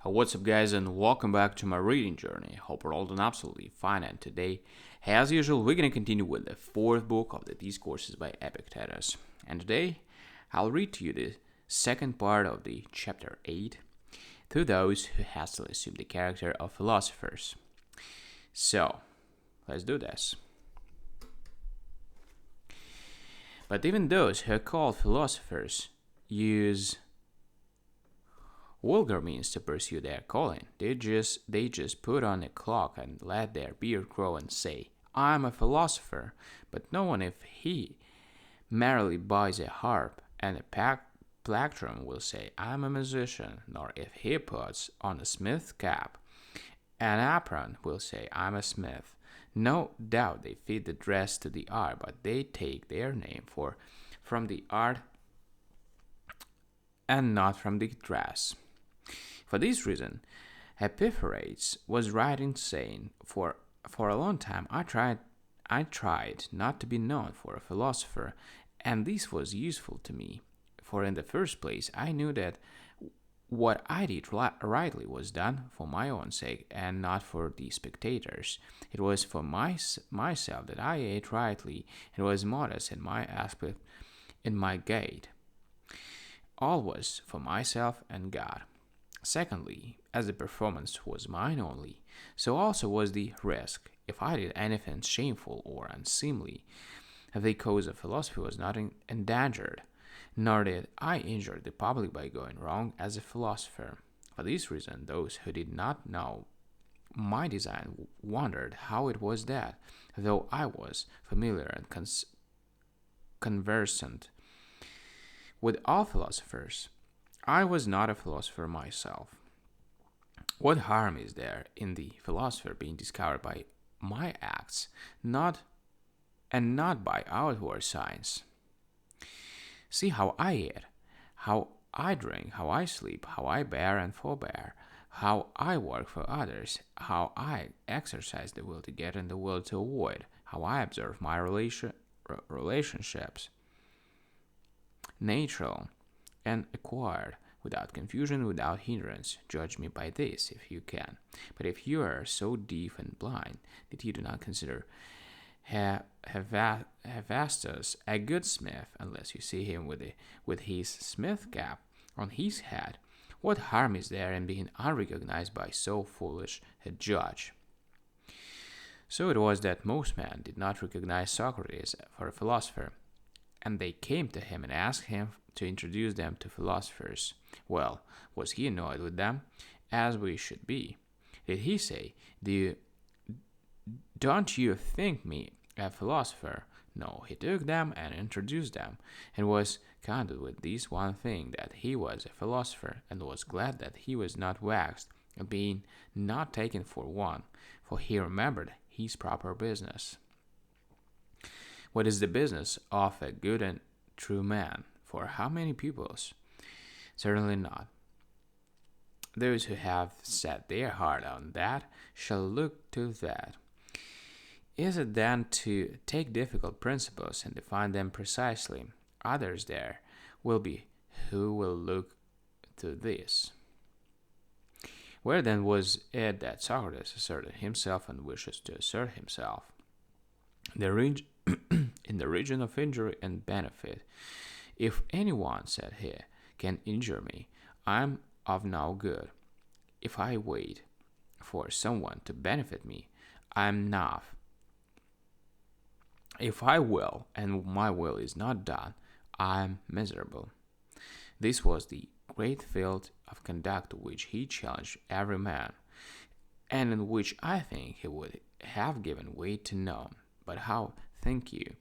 What's up, guys, and welcome back to my reading journey. Hope we're all doing absolutely fine. And today, as usual, we're going to continue with the fourth book of the Discourses by Epictetus. And today, I'll read to you the second part of the chapter 8 to those who hastily assume the character of philosophers. So, let's do this. But even those who are called philosophers use vulgar means to pursue their calling. They just put on a cloak and let their beard grow and say, "I am a philosopher." But no one, if he merely buys a harp and a plectrum, will say, "I am a musician." Nor if he puts on a smith's cap and apron, will say, "I am a smith." No doubt they fit the dress to the art, but they take their name from the art and not from the dress. For this reason, Epictetus was right in saying, For a long time I tried not to be known for a philosopher, and this was useful to me. For in the first place I knew that what I did rightly was done for my own sake and not for the spectators. It was for myself that I ate rightly and was modest in my aspect, in my gait. All was for myself and God. Secondly, as the performance was mine only, so also was the risk. If I did anything shameful or unseemly, the cause of philosophy was not endangered, nor did I injure the public by going wrong as a philosopher. For this reason, those who did not know my design wondered how it was that, though I was familiar and conversant with all philosophers, I was not a philosopher myself. What harm is there in the philosopher being discovered by my acts, not by outward signs? See how I eat, how I drink, how I sleep, how I bear and forbear, how I work for others, how I exercise the will to get and the will to avoid, how I observe my relationships, natural and acquired, without confusion, without hindrance. Judge me by this, if you can. But if you are so deaf and blind that you do not consider Hephaestus a good smith, unless you see him with his smith cap on his head, what harm is there in being unrecognized by so foolish a judge? So it was that most men did not recognize Socrates for a philosopher, and they came to him and asked him to introduce them to philosophers. Well, was he annoyed with them, as we should be? Did he say, "Don't you think me a philosopher?" No, he took them and introduced them, and was contented with this one thing, that he was a philosopher, and was glad that he was not waxed, being not taken for one, for he remembered his proper business. What is the business of a good and true man? For how many pupils? Certainly not. Those who have set their heart on that shall look to that. Is it then to take difficult principles and define them precisely? Others there will be who will look to this. Where then was it that Socrates asserted himself and wishes to assert himself? In the region of injury and benefit. If anyone, said he, can injure me, I am of no good. If I wait for someone to benefit me, I am not. If I will, and my will is not done, I am miserable. This was the great field of conduct to which he challenged every man, and in which I think he would have given way to none. But how, think you?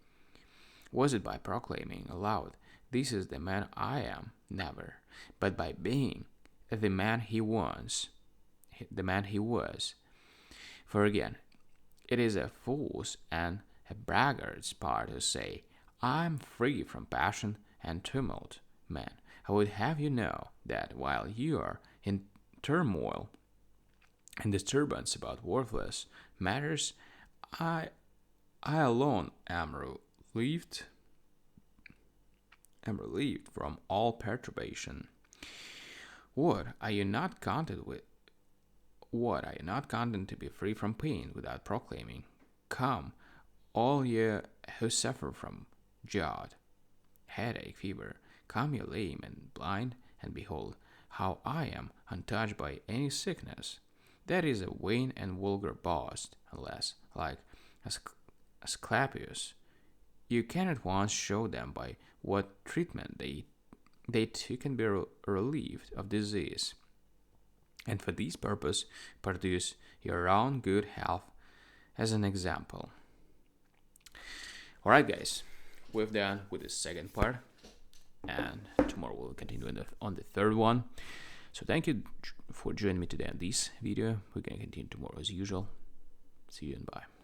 Was it by proclaiming aloud, "This is the man I am"? Never. But by being the man he was. For again, it is a fool's and a braggart part to say, "I am free from passion and tumult." Man, I would have you know that while you are in turmoil and disturbance about worthless matters, I alone am relieved from all perturbation. What, are you not contented what are you not content to be free from pain without proclaiming, "Come, all ye who suffer from gout, headache, fever, come ye lame and blind, and behold, how I am untouched by any sickness." That is a vain and vulgar boast, unless, like Asclepius, you can at once show them by what treatment they too can be relieved of disease, and for this purpose produce your own good health as an example. Alright, guys, we've done with the second part, and tomorrow we'll continue on the third one. So thank you for joining me today on this video. We're going to continue tomorrow as usual. See you and bye.